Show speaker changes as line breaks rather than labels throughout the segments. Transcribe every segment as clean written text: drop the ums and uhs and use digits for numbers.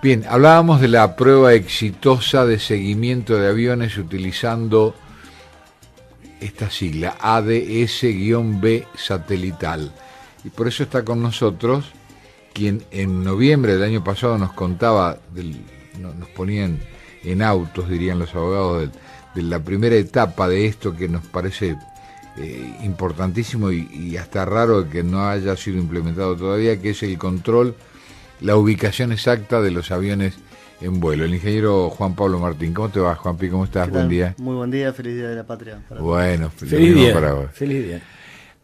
Bien, hablábamos de la prueba exitosa de seguimiento de aviones utilizando esta sigla, ADS-B satelital. Y por eso está con nosotros quien en noviembre del año pasado nos contaba, nos ponían en autos, dirían los abogados, de la primera etapa de esto que nos parece importantísimo y hasta raro que no haya sido implementado todavía, que es el control, la ubicación exacta de los aviones en vuelo. El ingeniero Juan Pablo Martín. ¿Cómo te va, Juanpi? ¿Cómo estás? Buen día.
Muy buen día, feliz día de la patria.
Bueno,
feliz día
para vos.
Feliz día.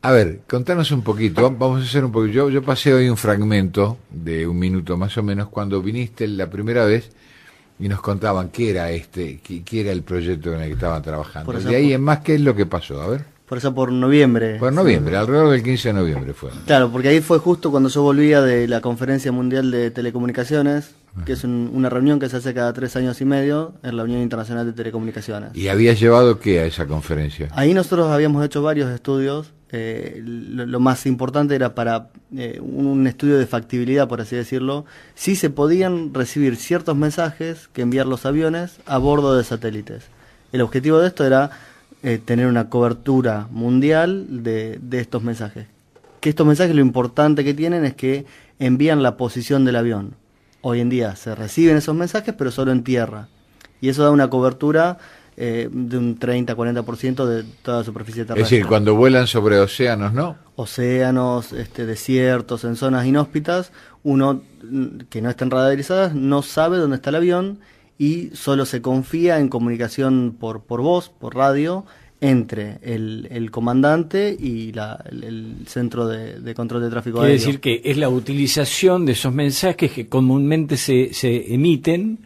A ver, contanos un poquito, vamos a hacer un poquito. Yo pasé hoy un fragmento de 1 minuto más o menos cuando viniste la primera vez y nos contaban qué era qué era el proyecto en el que estaban trabajando. De ahí en más, ¿qué es lo que pasó? A ver.
Por eso por noviembre.
Por noviembre, alrededor del 15 de noviembre fue.
Claro, porque ahí fue justo cuando yo volvía de la Conferencia Mundial de Telecomunicaciones, que es una reunión que se hace cada 3 años y medio en la Unión Internacional de Telecomunicaciones.
¿Y habías llevado qué a esa conferencia?
Ahí nosotros habíamos hecho varios estudios. Lo más importante era para un estudio de factibilidad, por así decirlo, si se podían recibir ciertos mensajes que enviar los aviones a bordo de satélites. El objetivo de esto era tener una cobertura mundial de estos mensajes. Que estos mensajes, lo importante que tienen es que envían la posición del avión. Hoy en día se reciben esos mensajes, pero solo en tierra. Y eso da una cobertura de un 30-40% de toda la superficie terrestre.
Es decir, cuando vuelan sobre océanos, ¿no?
Océanos, desiertos, en zonas inhóspitas, uno que no estén radarizadas no sabe dónde está el avión y solo se confía en comunicación por voz, por radio, entre el comandante y el centro de control de tráfico aéreo.
Quiere decir que es la utilización de esos mensajes que comúnmente se emiten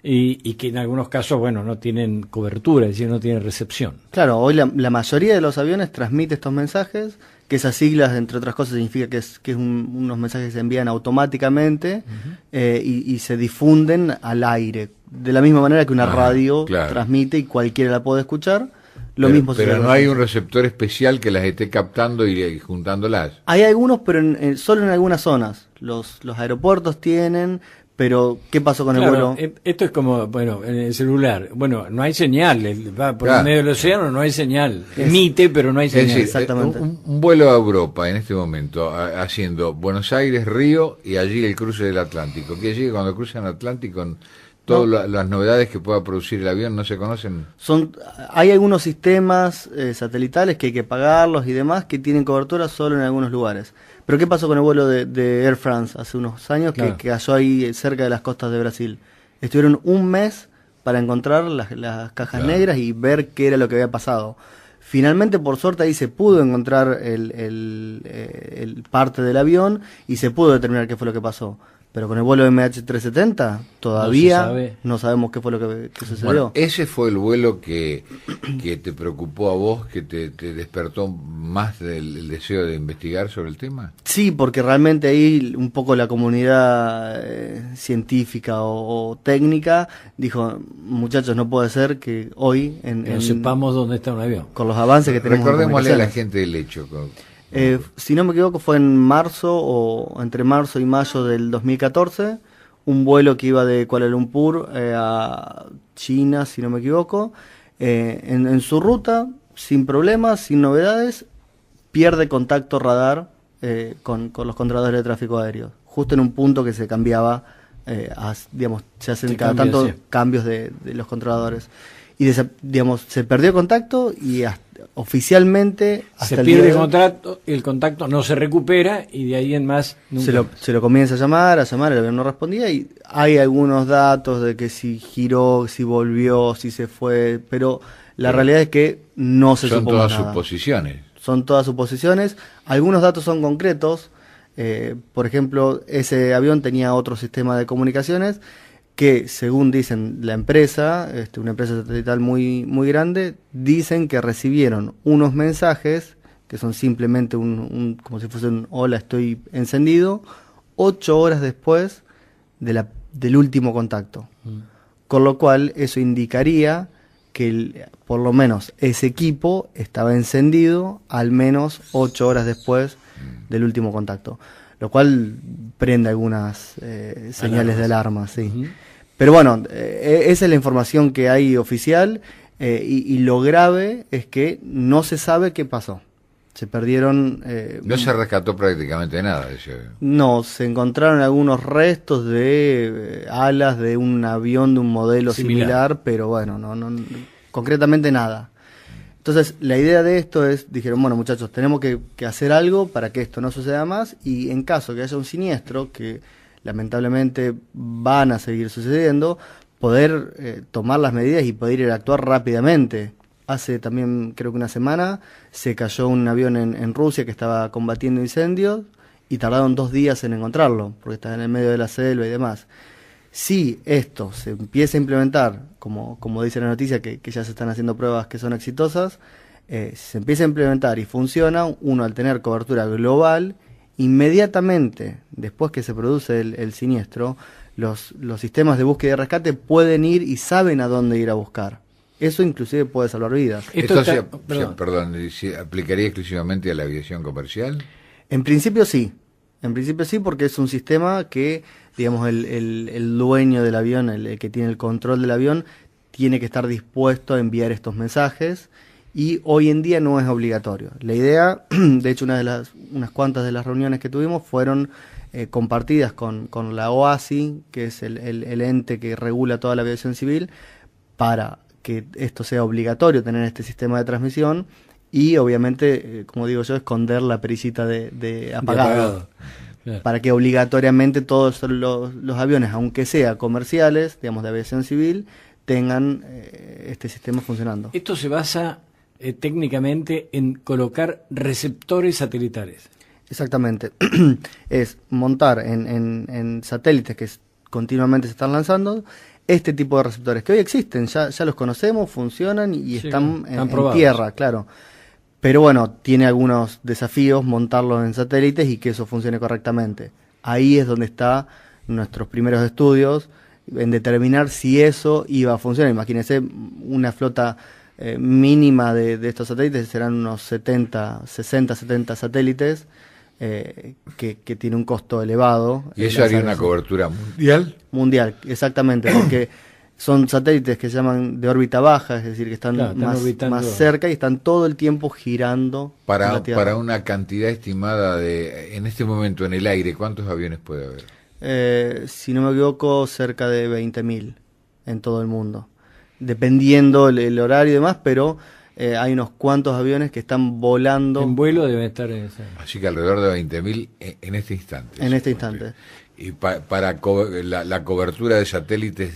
y que en algunos casos, bueno, no tienen cobertura, es decir, no tienen recepción. Claro,
hoy la mayoría de los aviones transmite estos mensajes, que esas siglas, entre otras cosas, significa que es unos mensajes que se envían automáticamente y se difunden al aire, de la misma manera que una radio transmite y cualquiera la puede escuchar. Pero
no hay un receptor especial que las esté captando y juntándolas.
Hay algunos, pero solo en algunas zonas. Los aeropuertos tienen, pero ¿qué pasó con el vuelo?
Esto es como, bueno, en el celular. Bueno, no hay señal, va por el medio del océano, no hay señal. Emite, pero no hay señal.
Es decir,
exactamente.
Un vuelo a Europa en este momento, haciendo Buenos Aires, Río y allí el cruce del Atlántico. Que allí cuando cruzan el Atlántico, todas las novedades que pueda producir el avión no se conocen.
Hay algunos sistemas satelitales que hay que pagarlos y demás que tienen cobertura solo en algunos lugares. Pero ¿qué pasó con el vuelo de Air France hace unos años que cayó ahí cerca de las costas de Brasil? Estuvieron 1 mes para encontrar las cajas negras y ver qué era lo que había pasado. Finalmente, por suerte, ahí se pudo encontrar el parte del avión y se pudo determinar qué fue lo que pasó. Pero con el vuelo MH370 todavía no sabemos qué fue lo que sucedió.
Bueno, ese fue el vuelo que te preocupó a vos, que te despertó más del deseo de investigar sobre el tema.
Sí, porque realmente ahí un poco la comunidad científica o técnica dijo, muchachos, no puede ser que hoy
no sepamos dónde está un avión.
Con los avances que tenemos.
Recordémosle a la gente del hecho.
Si no me equivoco fue en marzo o entre marzo y mayo del 2014, un vuelo que iba de Kuala Lumpur a China, si no me equivoco, en su ruta, sin problemas, sin novedades, pierde contacto radar con los controladores de tráfico aéreo, justo en un punto que se cambiaba, se hacen cada tanto cambios de los controladores. Y se perdió contacto y oficialmente
se pierde el contacto no se recupera y de ahí en más nunca
se lo comienza a llamar, el avión no respondía y hay algunos datos de que si giró, si volvió, si se fue, pero la realidad es que no se supo nada. Son todas suposiciones. Algunos datos son concretos. Por ejemplo, ese avión tenía otro sistema de comunicaciones que, según dicen la empresa, una empresa satelital muy, muy grande, dicen que recibieron unos mensajes que son simplemente como si fuese un hola, estoy encendido, 8 horas después del último contacto. Con lo cual eso indicaría que por lo menos ese equipo estaba encendido al menos 8 horas después del último contacto. lo cual prende algunas señales de alarma, sí. Uh-huh. Pero bueno, esa es la información que hay oficial, y lo grave es que no se sabe qué pasó. Se perdieron...
no se rescató prácticamente nada.
No, se encontraron algunos restos de alas de un avión de un modelo similar, pero bueno, no, concretamente nada. Entonces, la idea de esto es, dijeron, bueno muchachos, tenemos que hacer algo para que esto no suceda más, y en caso que haya un siniestro, que lamentablemente van a seguir sucediendo, poder tomar las medidas y poder actuar rápidamente. Hace también, creo que una semana, se cayó un avión en Rusia que estaba combatiendo incendios y tardaron 2 días en encontrarlo, porque estaba en el medio de la selva y demás. Si esto se empieza a implementar, como dice la noticia, que ya se están haciendo pruebas que son exitosas, si se empieza a implementar y funciona, uno al tener cobertura global, inmediatamente después que se produce el siniestro, los sistemas de búsqueda y rescate pueden ir y saben a dónde ir a buscar. Eso inclusive puede salvar vidas.
¿Esto ¿se aplicaría exclusivamente a la aviación comercial?
En principio sí, porque es un sistema que, digamos, el dueño del avión, el que tiene el control del avión, tiene que estar dispuesto a enviar estos mensajes, y hoy en día no es obligatorio. La idea, de hecho, unas cuantas de las reuniones que tuvimos fueron compartidas con la OASI, que es el ente que regula toda la aviación civil, para que esto sea obligatorio, tener este sistema de transmisión, y obviamente, como digo yo, esconder la perillita de apagado. Claro. Para que obligatoriamente todos los aviones, aunque sea comerciales, digamos de aviación civil, tengan este sistema funcionando.
Esto se basa técnicamente en colocar receptores satelitales.
Exactamente. Es montar en satélites que continuamente se están lanzando este tipo de receptores, que hoy existen, ya los conocemos, funcionan y sí, están en tierra, claro. Pero bueno, tiene algunos desafíos montarlos en satélites y que eso funcione correctamente. Ahí es donde están nuestros primeros estudios, en determinar si eso iba a funcionar. Imagínense una flota mínima de estos satélites, serán unos 60, 70 satélites, que tiene un costo elevado.
¿Y eso haría una cobertura mundial?
Mundial, exactamente, porque son satélites que se llaman de órbita baja, es decir, que están más cerca y están todo el tiempo girando la Tierra.
Para una cantidad estimada en este momento en el aire, ¿cuántos aviones puede haber?
Si no me equivoco, cerca de 20.000 en todo el mundo, dependiendo el horario y demás, pero hay unos cuantos aviones que están volando.
En vuelo deben estar en ese.
Así que alrededor de 20.000 en este instante.
En este instante.
Y para la cobertura de satélites,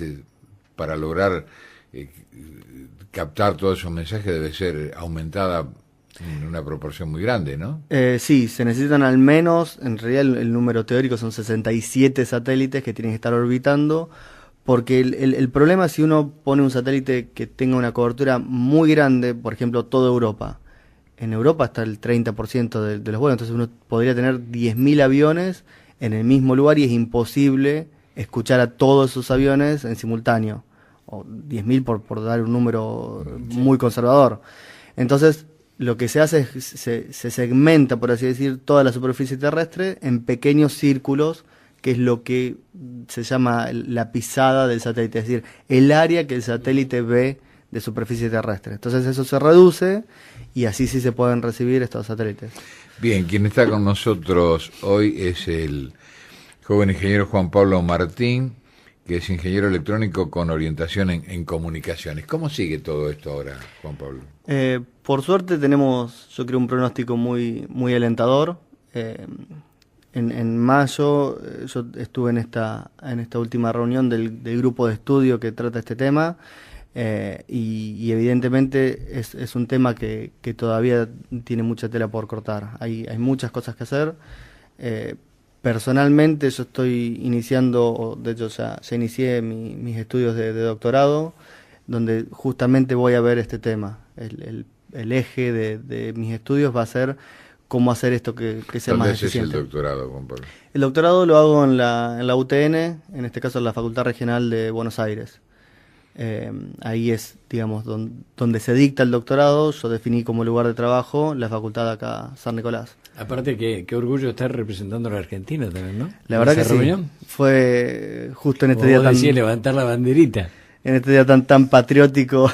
para lograr captar todos esos mensajes, debe ser aumentada en una proporción muy grande, ¿no?
Sí, se necesitan al menos, en realidad el número teórico son 67 satélites que tienen que estar orbitando, porque el problema es si uno pone un satélite que tenga una cobertura muy grande, por ejemplo, toda Europa. En Europa está el 30% de los vuelos, entonces uno podría tener 10.000 aviones en el mismo lugar y es imposible escuchar a todos esos aviones en simultáneo, o 10.000 por dar un número muy conservador. Entonces, lo que se hace es se segmenta, por así decir, toda la superficie terrestre en pequeños círculos, que es lo que se llama la pisada del satélite, es decir, el área que el satélite ve de superficie terrestre. Entonces eso se reduce y así sí se pueden recibir estos satélites.
Bien, quien está con nosotros hoy es el joven ingeniero Juan Pablo Martín, que es ingeniero electrónico con orientación en comunicaciones. ¿Cómo sigue todo esto ahora, Juan Pablo?
Por suerte tenemos, yo creo, un pronóstico muy, muy alentador. En mayo yo estuve en esta última reunión del grupo de estudio que trata este tema, y evidentemente es un tema que todavía tiene mucha tela por cortar. Hay muchas cosas que hacer. Personalmente yo estoy iniciando, de hecho ya inicié mis estudios de doctorado, donde justamente voy a ver este tema. El eje de mis estudios va a ser cómo hacer esto que sea más eficiente.
¿Dónde es el doctorado, Juan Pablo?
El doctorado lo hago en la UTN, en este caso en la Facultad Regional de Buenos Aires. Ahí es, digamos, donde se dicta el doctorado. Yo definí como lugar de trabajo la facultad de acá, San Nicolás.
Aparte, qué orgullo estar representando a la Argentina también, ¿no?
La verdad que reunión. Sí. Fue justo en este día
tan... levantar la banderita.
En este día tan patriótico,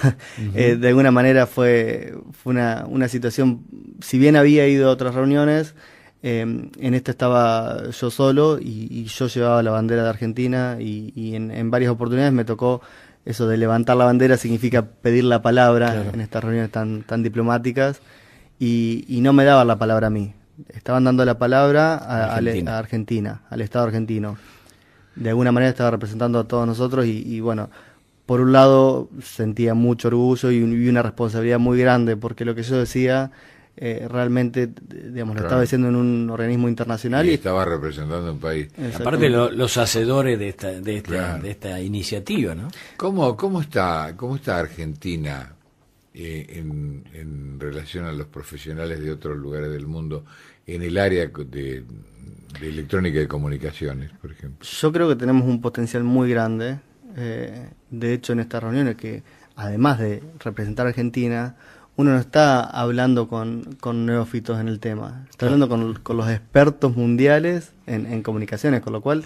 de alguna manera fue una situación, si bien había ido a otras reuniones, en esta estaba yo solo y yo llevaba la bandera de Argentina y en varias oportunidades me tocó eso de levantar la bandera, significa pedir la palabra, claro, en estas reuniones tan diplomáticas y no me daban la palabra a mí, estaban dando la palabra a Argentina, al Estado argentino. De alguna manera estaba representando a todos nosotros y bueno, por un lado sentía mucho orgullo y una responsabilidad muy grande, porque lo que yo decía realmente, digamos, lo estaba diciendo en un organismo internacional.
Y estaba representando un país.
Aparte los hacedores de esta iniciativa, ¿no?
¿Cómo está Argentina en relación a los profesionales de otros lugares del mundo en el área de electrónica y comunicaciones, por ejemplo?
Yo creo que tenemos un potencial muy grande. De hecho, en estas reuniones, que además de representar a Argentina, uno no está hablando con neófitos en el tema, está hablando con los expertos mundiales en comunicaciones, con lo cual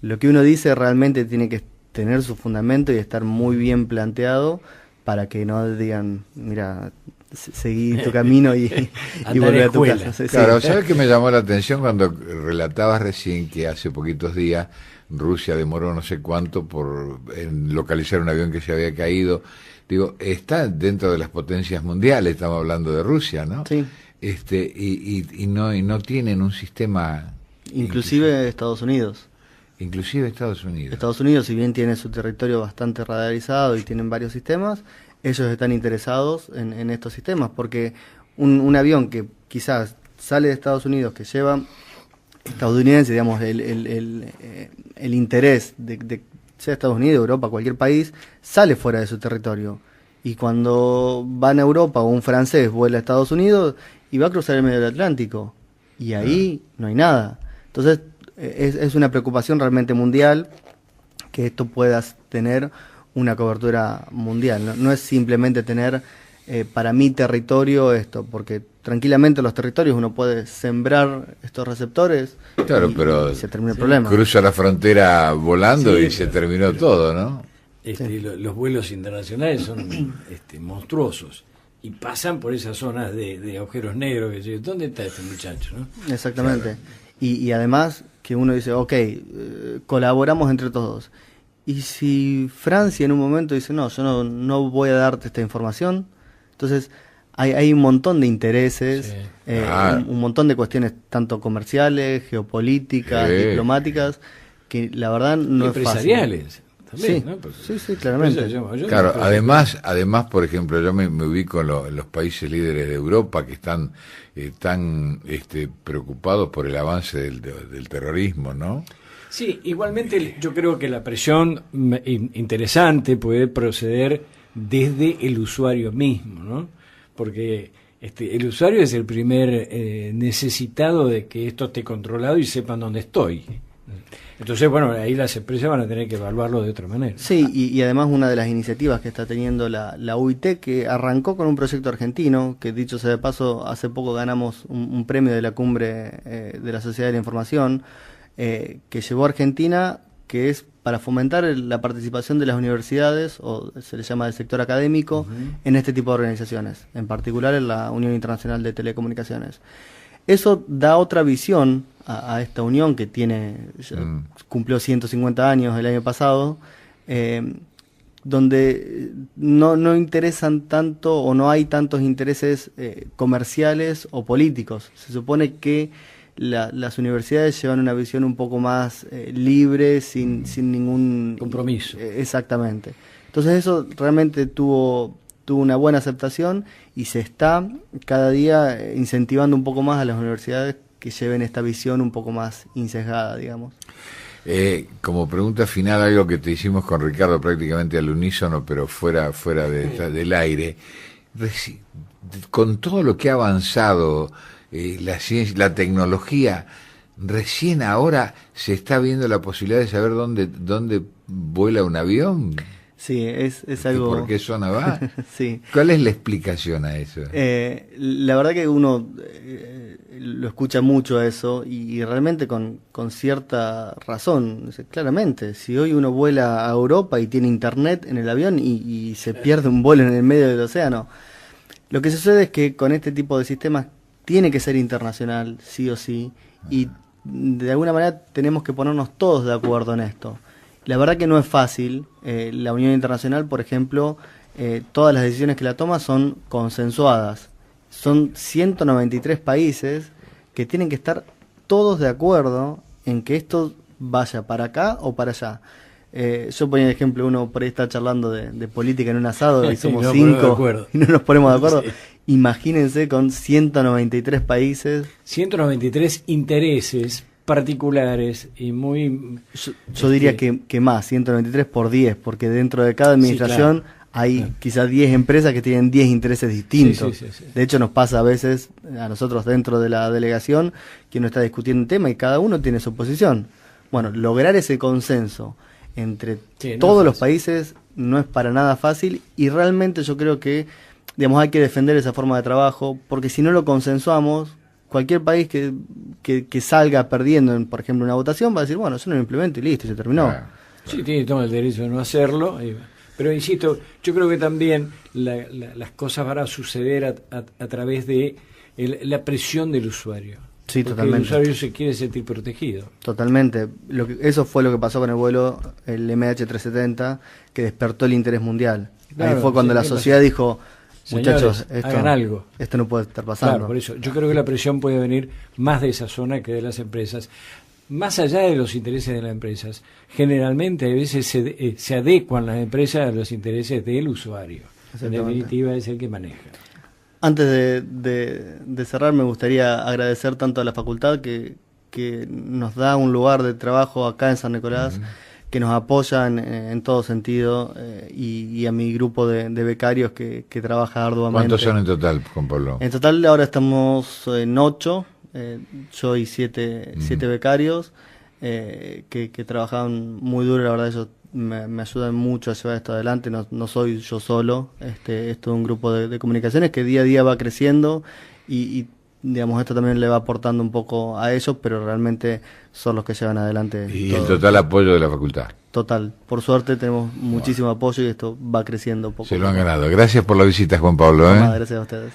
lo que uno dice realmente tiene que tener su fundamento y estar muy bien planteado para que no digan, mira, seguí tu camino y volver a tu casa. Sí,
claro, ¿sabes qué me llamó la atención cuando relatabas recién que hace poquitos días Rusia demoró no sé cuánto en localizar un avión que se había caído? Digo, está dentro de las potencias mundiales, estamos hablando de Rusia, ¿no?
Sí.
Y no tienen un sistema...
Inclusive Estados Unidos.
Inclusive Estados Unidos.
Estados Unidos, si bien tiene su territorio bastante radarizado y tienen varios sistemas, ellos están interesados en estos sistemas, porque un avión que quizás sale de Estados Unidos, que lleva estadounidense, digamos, el interés de sea Estados Unidos, Europa, cualquier país, sale fuera de su territorio. Y cuando van a Europa o un francés vuela a Estados Unidos y va a cruzar el medio del Atlántico, y ahí no hay nada. Entonces es una preocupación realmente mundial que esto pueda tener una cobertura mundial. No es simplemente tener para mi territorio esto, porque tranquilamente los territorios uno puede sembrar estos receptores,
claro, pero
se termina el problema.
Cruza la frontera volando y se terminó todo, ¿no?
Los vuelos internacionales son monstruosos y pasan por esas zonas de agujeros negros. ¿Dónde está este muchacho, no?
Exactamente. Claro. Y además que uno dice, colaboramos entre todos. Y si Francia en un momento dice, no, yo no voy a darte esta información, entonces hay un montón de intereses, un montón de cuestiones tanto comerciales, geopolíticas, diplomáticas, que la verdad no es fácil.
Empresariales también,
sí,
¿no?
Sí, claramente.
Claro, además, por ejemplo, yo me ubico en los países líderes de Europa que están tan preocupados por el avance del terrorismo, ¿no?
Sí, igualmente yo creo que la presión interesante puede proceder desde el usuario mismo, ¿no? Porque el usuario es el primer necesitado de que esto esté controlado y sepan dónde estoy. Entonces, bueno, ahí las empresas van a tener que evaluarlo de otra manera.
Sí, y además una de las iniciativas que está teniendo la UIT, que arrancó con un proyecto argentino, que dicho sea de paso, hace poco ganamos un premio de la cumbre de la Sociedad de la Información, que llevó a Argentina, que es para fomentar la participación de las universidades, o se le llama del sector académico, en este tipo de organizaciones, en particular en la Unión Internacional de Telecomunicaciones. Eso da otra visión a esta unión que cumplió 150 años el año pasado, donde no interesan tanto o no hay tantos intereses comerciales o políticos. Se supone que las universidades llevan una visión un poco más libre, sin ningún
compromiso.
Exactamente. Entonces eso realmente tuvo una buena aceptación y se está cada día incentivando un poco más a las universidades que lleven esta visión un poco más insesgada, digamos.
Como pregunta final, algo que te hicimos con Ricardo prácticamente al unísono, pero fuera del aire, con todo lo que ha avanzado la ciencia, la tecnología, recién ahora se está viendo la posibilidad de saber dónde vuela un avión.
Sí, es algo...
¿Por qué zona va?
Sí.
¿Cuál es la explicación a eso?
La verdad que uno lo escucha mucho eso y realmente con cierta razón. Claramente, si hoy uno vuela a Europa y tiene internet en el avión y se pierde un vuelo en el medio del océano, lo que sucede es que con este tipo de sistemas tiene que ser internacional, sí o sí, y de alguna manera tenemos que ponernos todos de acuerdo en esto. La verdad que no es fácil. La Unión Internacional, por ejemplo, todas las decisiones que la toma son consensuadas. Son 193 países que tienen que estar todos de acuerdo en que esto vaya para acá o para allá. Yo ponía el ejemplo, uno por ahí está charlando de política en un asado y somos 5 y no nos ponemos de acuerdo. Sí. Imagínense con 193 países.
193 intereses particulares y muy...
Yo diría que más, 193 por 10, porque dentro de cada administración sí, claro, hay quizás 10 empresas que tienen 10 intereses distintos. Sí. De hecho nos pasa a veces, a nosotros dentro de la delegación, que uno está discutiendo un tema y cada uno tiene su posición. Bueno, lograr ese consenso entre todos los países no es para nada fácil y realmente yo creo que, digamos, hay que defender esa forma de trabajo, porque si no lo consensuamos, cualquier país que salga perdiendo, por ejemplo, una votación, va a decir, bueno, yo no lo implemento y listo, se terminó.
Sí, tiene todo el derecho de no hacerlo, pero insisto, yo creo que también las cosas van a suceder a través de la presión del usuario.
Sí,
porque
totalmente.
El usuario se quiere sentir protegido.
Totalmente. Eso fue lo que pasó con el vuelo, el MH370, que despertó el interés mundial. Claro, ahí fue cuando la sociedad dijo... Muchachos,
hagan algo.
Esto no puede estar pasando.
Claro, por eso yo creo que la presión puede venir más de esa zona que de las empresas. Más allá de los intereses de las empresas, generalmente a veces se adecuan las empresas a los intereses del usuario. En definitiva es el que maneja.
Antes de cerrar, me gustaría agradecer tanto a la facultad que nos da un lugar de trabajo acá en San Nicolás, que nos apoya en todo sentido, y a mi grupo de becarios que trabaja arduamente.
¿Cuántos son en total, Juan Pablo?
En total ahora estamos en 8, yo y 7 becarios que trabajan muy duro, la verdad ellos me ayudan mucho a llevar esto adelante, no soy yo solo, esto es un grupo de comunicaciones que día a día va creciendo y digamos, esto también le va aportando un poco a ellos, pero realmente son los que llevan adelante.
Y
todo.
El total apoyo de la facultad.
Total. Por suerte tenemos muchísimo apoyo y esto va creciendo poco.
Se lo han ganado. Gracias por la visita, Juan Pablo.
Gracias a ustedes.